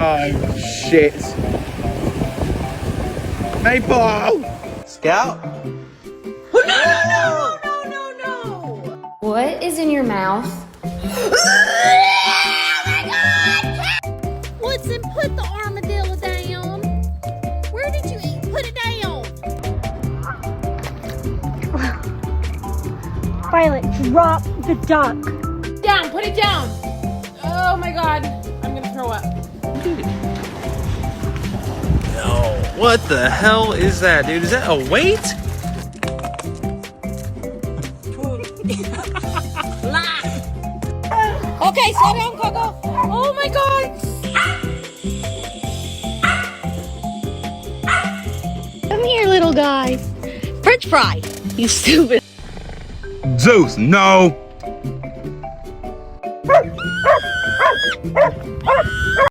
Oh, shit. Maple! Scout? What is in your mouth? Woodson, put the armadillo down. Where did you eat? Put it down. Violet, drop the duck. Down, put it down. Oh my god, I'm gonna throw up. No. What the hell is that, dude? Is that a weight? Okay, slow down, Coco. Oh my god. Come here, little guy. French fry, you stupid. Zeus, no.